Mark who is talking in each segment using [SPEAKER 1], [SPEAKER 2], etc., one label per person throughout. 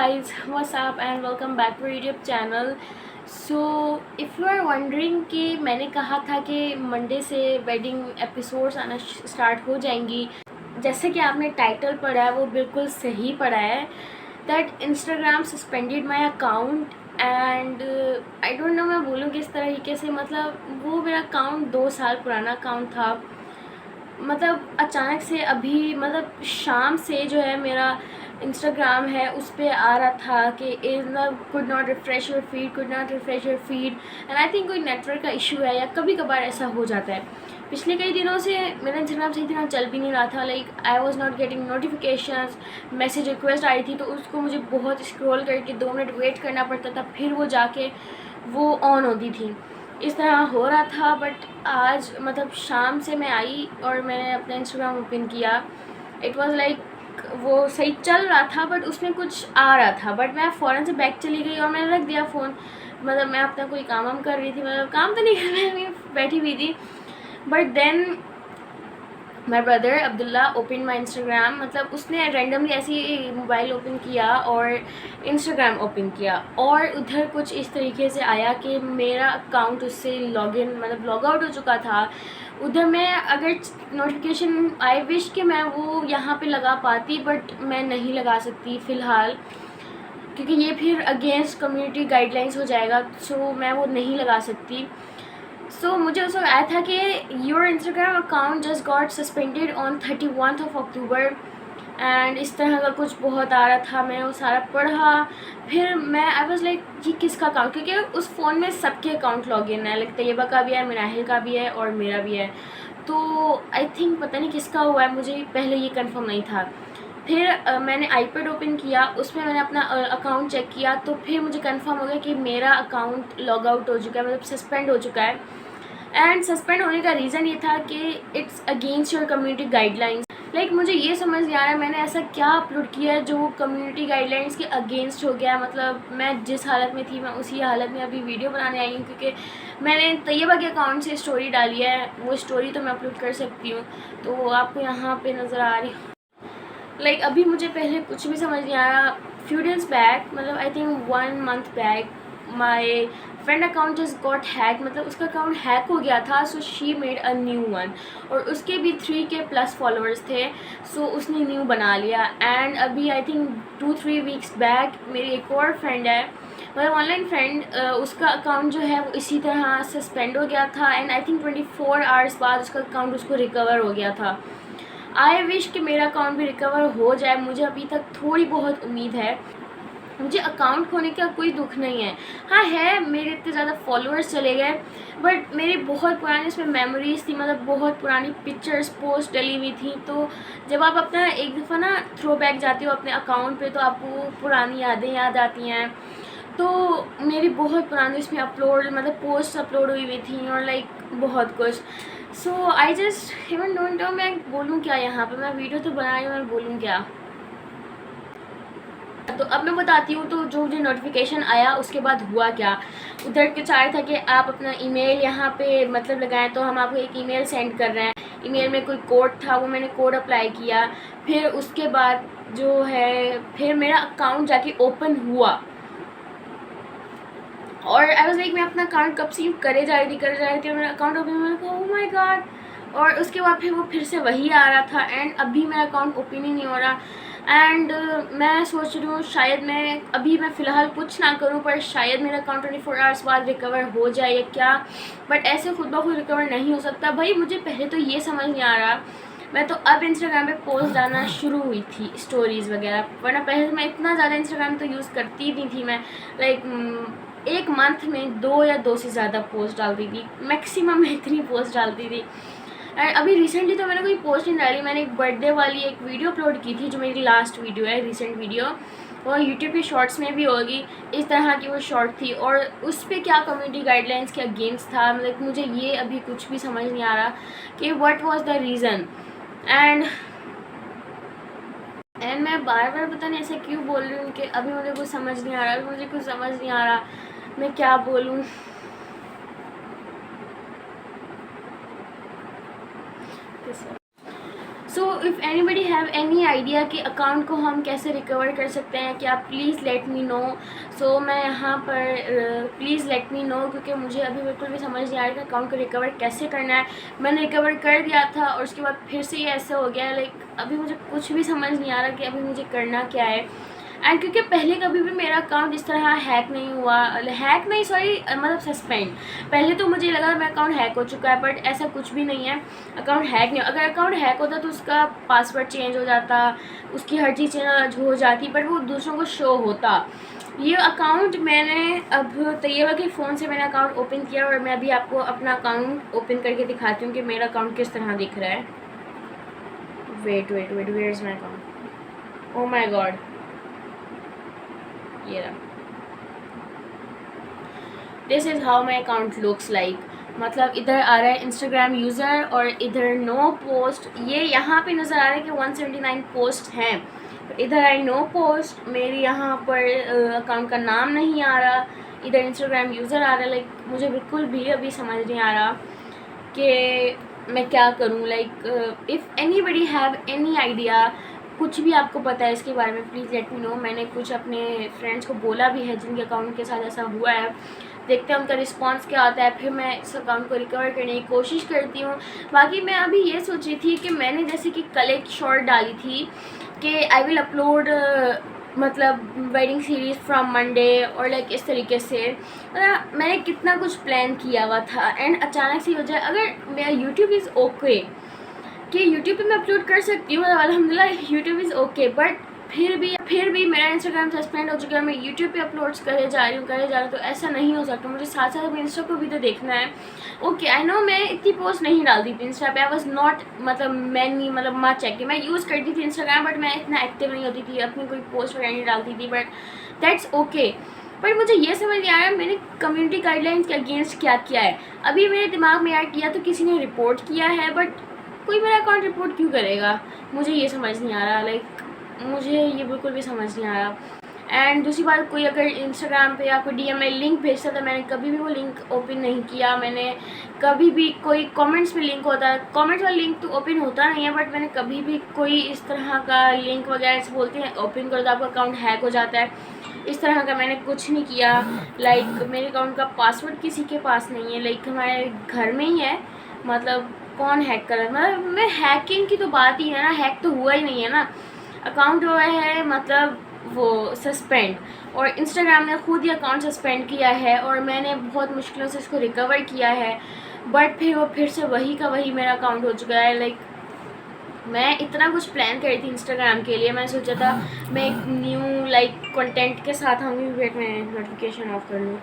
[SPEAKER 1] guys, what's up and welcome back to YouTube channel. So if you are wondering कि मैंने कहा था कि मंडे से वेडिंग एपिसोड्स आना स्टार्ट हो जाएंगी, जैसे कि आपने टाइटल पढ़ा है वो बिल्कुल सही पढ़ा है that Instagram suspended my account and I don't know मैं बोलूँ किस तरीके से। मतलब वो मेरा अकाउंट 2 साल पुराना अकाउंट था। मतलब अचानक से अभी मतलब शाम से जो है मेरा इंस्टाग्राम है उस पर आ रहा था कि could not refresh your feed and I think कोई नेटवर्क का इशू है या कभी कभार ऐसा हो जाता है। पिछले कई दिनों से मेरा इंस्टाग्राम सही तरह चल भी नहीं रहा था। Like I was not getting notifications, message request आई थी तो उसको मुझे बहुत स्क्रॉल करके 2 मिनट वेट करना पड़ता था, फिर वो जाके वो ऑन होती थी। इस तरह हो रहा था। बट आज मतलब शाम से मैं आई और मैंने अपना इंस्टाग्राम ओपन किया। इट वाज लाइक वो सही चल रहा था बट उसमें कुछ आ रहा था, बट मैं फ़ौरन से बैक चली गई और मैंने रख दिया फ़ोन। मतलब मैं अपना कोई काम वाम कर रही थी, मतलब काम तो नहीं कर रही थी, बैठी हुई थी। But then my brother Abdullah open my Instagram. मतलब उसने रैंडमली ऐसे ही मोबाइल ओपन किया और इंस्टाग्राम ओपन किया और उधर कुछ इस तरीके से आया कि मेरा अकाउंट उससे लॉगिन मतलब लॉग आउट हो चुका था। उधर मैं अगर नोटिफिकेशन आई विश कि मैं वो यहाँ पे लगा पाती, बट मैं नहीं लगा सकती फ़िलहाल क्योंकि ये फिर अगेंस्ट कम्युनिटी गाइडलाइंस हो जाएगा। सो मैं वो नहीं लगा सकती। सो मुझे उस वक्त आया था कि your Instagram account just got suspended on 31 October and इस तरह का कुछ बहुत आ रहा था। मैं वो सारा पढ़ा, फिर मैं आई वाज लाइक ये किसका अकाउंट, क्योंकि उस फ़ोन में सबके अकाउंट लॉगिन है। लाइक तैयबा का भी है, मिनाहिल का भी है और मेरा भी है। तो आई थिंक पता नहीं किसका हुआ है, मुझे पहले ये कंफर्म नहीं था। फिर मैंने आईपैड ओपन किया, उसमें मैंने अपना अकाउंट चेक किया तो फिर मुझे कंफर्म हो गया कि मेरा अकाउंट लॉग आउट हो चुका है, मतलब सस्पेंड हो चुका है। एंड सस्पेंड होने का रीज़न ये था कि it's against your community guidelines. Like मुझे ये समझ नहीं आ रहा है मैंने ऐसा क्या अपलोड किया है जो कम्युनिटी गाइडलाइंस के अगेंस्ट हो गया। मतलब मैं जिस हालत में थी मैं उसी हालत में अभी वीडियो बनाने आई हूँ, क्योंकि मैंने तैयबा के अकाउंट से स्टोरी डाली है। वो स्टोरी तो मैं अपलोड कर सकती हूँ, तो आपको यहाँ पे नज़र आ रही। लाइक अभी मुझे पहले कुछ भी समझ नहीं आ रहा। फ्यू डेज़ बैक, मतलब I think 1 month back, my friend account just got hack. मतलब उसका अकाउंट हैक हो गया था, so she made a new one और उसके भी 3K प्लस फॉलोअर्स थे। सो उसने न्यू बना लिया। एंड अभी आई थिंक 2-3 वीक्स बैक मेरी एक और फ्रेंड है, मतलब ऑनलाइन फ्रेंड, उसका अकाउंट जो है वो इसी तरह सस्पेंड हो गया था एंड आई थिंक 24 आवर्स बाद उसका अकाउंट उसको रिकवर हो गया था। आई विश कि मेरा अकाउंट भी रिकवर हो जाए। मुझे अभी तक थोड़ी बहुत उम्मीद है। मुझे अकाउंट खोने का कोई दुख नहीं है। हाँ है, मेरे इतने ज़्यादा फॉलोअर्स चले गए, बट मेरी बहुत पुरानी उसमें मेमोरीज़ थी, मतलब बहुत पुरानी पिक्चर्स पोस्ट डली हुई थी। तो जब आप अपना एक दफ़ा ना थ्रो बैक जाते हो अपने अकाउंट पे तो आपको पुरानी यादें याद आती हैं। तो मेरी बहुत पुरानी उसमें अपलोड मतलब पोस्ट अपलोड हुई थी और लाइक बहुत कुछ। So I just even don't know मैं बोलूँ क्या यहाँ पे। मैं वीडियो तो बना रही हूँ, मैं बोलूँ क्या। तो अब मैं बताती हूँ तो जो मुझे नोटिफिकेशन आया उसके बाद हुआ क्या। उधर कुछ आया था कि आप अपना ईमेल यहाँ पे मतलब लगाएं, तो हम आपको एक ईमेल सेंड कर रहे हैं। ईमेल में कोई कोड था, वो मैंने कोड अप्लाई किया। फिर उसके बाद जो है फिर मेरा अकाउंट जाके ओपन हुआ और आई वाज लाइक मैं अपना अकाउंट कब से करे जा रही थी और मेरा अकाउंट ओपन मैंने कहा ओह माय गॉड। और उसके बाद फिर वो फिर से वही आ रहा था एंड अभी मेरा अकाउंट ओपन ही नहीं हो रहा। एंड मैं सोच रही हूँ शायद मैं फ़िलहाल कुछ ना करूँ, पर शायद मेरा अकाउंट 24 आवर्स बाद रिकवर हो जाए या क्या। बट ऐसे खुद ब खुद रिकवर नहीं हो सकता भाई। मुझे पहले तो ये समझ नहीं आ रहा। मैं तो अब इंस्टाग्राम पे पोस्ट डालना शुरू हुई थी, स्टोरीज़ वगैरह, वरना पहले मैं इतना ज़्यादा इंस्टाग्राम तो यूज़ करती नहीं थी। मैं लाइक एक मंथ में 2 या 2 से ज़्यादा पोस्ट डालती थी, मैक्सिमम मैं इतनी पोस्ट डालती थी। एंड अभी रिसेंटली तो मैंने कोई पोस्ट नहीं डाली। मैंने एक बर्थडे वाली एक वीडियो अपलोड की थी जो मेरी लास्ट वीडियो है, रिसेंट वीडियो, और यूट्यूब की शॉर्ट्स में भी होगी। इस तरह की वो शॉर्ट थी और उस पर क्या कम्युनिटी गाइडलाइंस के अगेंस्ट था। मतलब मुझे ये अभी कुछ भी समझ नहीं आ रहा कि what was the reason. And मैं बार बार पता नहीं ऐसा क्यों बोल रही हूँ कि अभी मुझे कुछ समझ नहीं आ रहा, मुझे कुछ समझ नहीं आ रहा मैं क्या बोलूँ। So if anybody have any idea कि अकाउंट को हम कैसे रिकवर कर सकते हैं, क्या प्लीज़ लेट मी नो। सो मैं यहाँ पर प्लीज़ लेट मी नो, क्योंकि मुझे अभी बिल्कुल भी समझ नहीं आ रहा कि अकाउंट को रिकवर कैसे करना है। मैंने रिकवर कर दिया था और उसके बाद फिर से ये ऐसा हो गया, लाइक अभी मुझे कुछ भी समझ नहीं आ रहा कि अभी मुझे करना क्या है। एंड क्योंकि पहले कभी भी मेरा अकाउंट इस तरह हैक नहीं हुआ, हैक नहीं सॉरी मतलब सस्पेंड। पहले तो मुझे लगा मेरा अकाउंट हैक हो चुका है, बट ऐसा कुछ भी नहीं है, अकाउंट हैक नहीं। अगर अकाउंट हैक होता तो उसका पासवर्ड चेंज हो जाता, उसकी हर चीज़ चेंज हो जाती, बट वो दूसरों को शो होता। ये अकाउंट मैंने अब तैयबा के फ़ोन से मैंने अकाउंट ओपन किया और मैं अभी आपको अपना अकाउंट ओपन करके दिखाती हूँ कि मेरा अकाउंट किस तरह दिख रहा है। Wait wait wait, where is my account? Oh my god, ये रहा। This is how my account looks like. मतलब इधर आ रहा है इंस्टाग्राम यूज़र और इधर नो पोस्ट। ये यहाँ पे नज़र आ रहा है कि 179 पोस्ट हैं, इधर आई नो पोस्ट। मेरी यहाँ पर अकाउंट का नाम नहीं आ रहा, इधर इंस्टाग्राम यूज़र आ रहा है। लाइक मुझे बिल्कुल भी अभी समझ नहीं आ रहा कि मैं क्या करूँ। Like if anybody have any idea, कुछ भी आपको पता है इसके बारे में, प्लीज़ लेट मी नो। मैंने कुछ अपने फ्रेंड्स को बोला भी है जिनके अकाउंट के साथ ऐसा हुआ है, देखते हैं उनका रिस्पांस क्या आता है, फिर मैं इस अकाउंट को रिकवर करने की कोशिश करती हूँ। बाकी मैं अभी ये सोच रही थी कि मैंने जैसे कि कल एक शॉर्ट डाली थी कि आई विल अपलोड मतलब वेडिंग सीरीज़ फ्रॉम मंडे और लाइक इस तरीके से, मतलब मैंने कितना कुछ प्लान किया हुआ था एंड अचानक से हो जाए। अगर मेरा यूट्यूब इज़ ओके कि यूट्यूब पे मैं अपलोड कर सकती हूँ, मतलब अल्हम्दुलिल्लाह यूट्यूब इज़ ओके, बट फिर भी मेरा इंस्टाग्राम सस्पेंड हो चुका है, मैं यूट्यूब पे अपलोड्स करे जा रही हूँ, तो ऐसा नहीं हो सकता। मुझे साथ साथ अपने इंस्टा को भी तो देखना है। ओके आई नो मैं इतनी पोस्ट नहीं डालती थी इंस्टा पे, आई वॉज नॉट मतलब मैनी मतलब मच एक्टिव। मैं यूज़ करती थी इंस्टाग्राम बट मैं इतना एक्टिव नहीं होती थी, अपनी कोई पोस्ट वगैरह नहीं डालती थी, बट दैट्स ओके। पर मुझे ये समझ नहीं आ रहा मैंने कम्युनिटी गाइडलाइंस के अगेंस्ट क्या किया है। अभी मेरे दिमाग में यार किया तो किसी ने रिपोर्ट किया है, बट कोई मेरा अकाउंट रिपोर्ट क्यों करेगा, मुझे ये समझ नहीं आ रहा। लाइक मुझे ये बिल्कुल भी समझ नहीं आ रहा। एंड दूसरी बात, कोई अगर इंस्टाग्राम पे या कोई डीएम में लिंक भेजता था, मैंने कभी भी वो लिंक ओपन नहीं किया। मैंने कभी भी कोई कमेंट्स में लिंक होता है, कमेंट्स वाला लिंक तो ओपन होता नहीं है, बट मैंने कभी भी कोई इस तरह का लिंक वगैरह से बोलते हैं ओपन करो तो आपका अकाउंट हैक हो जाता है, इस तरह का मैंने कुछ नहीं किया। लाइक मेरे अकाउंट का पासवर्ड किसी के पास नहीं है, लाइक हमारे घर में ही है, मतलब कौन हैक कर रहा है, मतलब मैं हैकिंग की तो बात ही है ना, हैक तो हुआ ही नहीं है ना, अकाउंट हुआ है मतलब वो सस्पेंड। और इंस्टाग्राम ने खुद ही अकाउंट सस्पेंड किया है और मैंने बहुत मुश्किलों से इसको रिकवर किया है, बट फिर से वही का वही मेरा अकाउंट हो चुका है। लाइक मैं इतना कुछ प्लान करी थी इंस्टाग्राम के लिए, मैंने सोचा था मैं एक न्यू लाइक कंटेंट के साथ आऊँगी। वेट मैं नोटिफिकेशन ऑफ कर लूँ।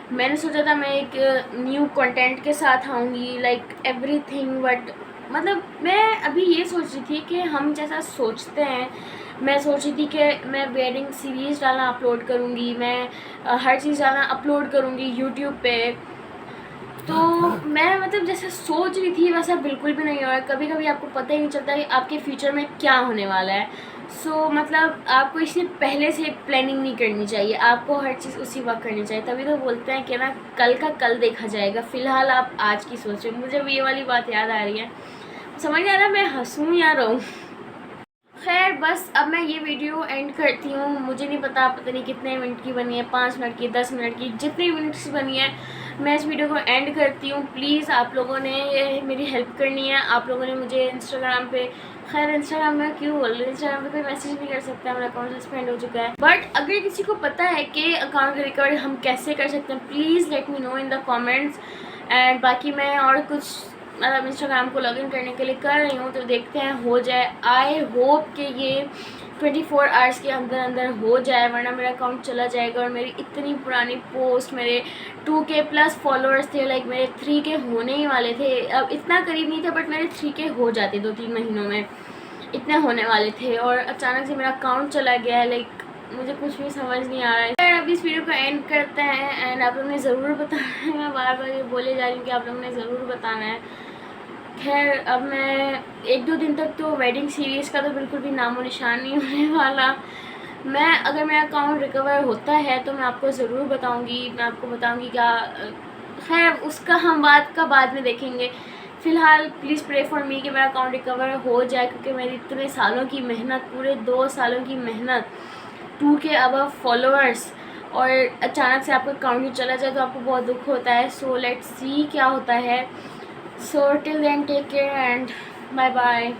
[SPEAKER 1] मैंने सोचा था मैं एक न्यू कंटेंट के साथ आऊँगी, लाइक एवरीथिंग, बट मतलब मैं अभी ये सोच रही थी कि हम जैसा सोचते हैं, मैं सोच रही थी कि मैं वेडिंग सीरीज़ डालना अपलोड करूँगी, मैं हर चीज़ डालना अपलोड करूँगी यूट्यूब पे। तो मैं मतलब जैसे सोच रही थी वैसा बिल्कुल भी नहीं हो रहा। कभी कभी आपको पता ही नहीं चलता कि आपके फ्यूचर में क्या होने वाला है। सो मतलब आपको इसलिए पहले से प्लानिंग नहीं करनी चाहिए, आपको हर चीज़ उसी वक्त करनी चाहिए। तभी तो बोलते हैं कि ना कल का कल देखा जाएगा, फ़िलहाल आप आज की सोचें। मुझे भी ये वाली बात याद आ रही है, समझ नहीं आ रहा मैं हंसूँ या रोऊँ। खैर बस अब मैं ये वीडियो एंड करती हूँ। मुझे नहीं पता नहीं कितने मिनट की बनी है, 5 मिनट की, 10 मिनट की, जितनी मिनट्स की बनी है मैं इस वीडियो को एंड करती हूँ। प्लीज़ आप लोगों ने मेरी हेल्प करनी है। आप लोगों ने मुझे इंस्टाग्राम पे, खैर इंस्टाग्राम में क्यों बोल रही, इंस्टाग्राम पे कोई मैसेज नहीं कर सकता, मेरा अकाउंट सस्पेंड हो चुका है। बट अगर किसी को पता है कि अकाउंट रिकवर हम कैसे कर सकते हैं, please let me know in the comments. And बाकी मैं और कुछ मतलब इंस्टाग्राम को लॉगिन करने के लिए कर रही हूँ, तो देखते हैं हो जाए। आई होप कि ये 24 आवर्स के अंदर अंदर हो जाए, वरना मेरा अकाउंट चला जाएगा और मेरी इतनी पुरानी पोस्ट, मेरे 2K प्लस फॉलोअर्स थे, लाइक मेरे 3K होने ही वाले थे। अब इतना करीब नहीं था बट मेरे 3K हो जाते 2-3 महीनों में, इतने होने वाले थे और अचानक से मेरा अकाउंट चला गया है। लाइक मुझे कुछ भी समझ नहीं आ रहा है। अब इस वीडियो को एंड करते हैं एंड आप लोगों ने ज़रूर बताना है, मैं बार बार ये बोले जा रही हूँ कि आप लोगों ने ज़रूर बताना है। खैर अब मैं 1-2 दिन तक तो वेडिंग सीरीज़ का तो बिल्कुल भी नामो निशान नहीं होने वाला। मैं अगर मेरा अकाउंट रिकवर होता है तो मैं आपको ज़रूर बताऊंगी, मैं आपको बताऊंगी क्या। खैर उसका हम बात का बाद में देखेंगे। फ़िलहाल प्लीज़ प्रे फॉर मी कि मेरा अकाउंट रिकवर हो जाए, क्योंकि मेरी इतने सालों की मेहनत, पूरे 2 सालों की मेहनत, 2K अबव फॉलोअर्स, और अचानक से आपका अकाउंट ही चला जाए तो आपको बहुत दुख होता है। सो लेट्स सी क्या होता है। So till then take care and bye bye.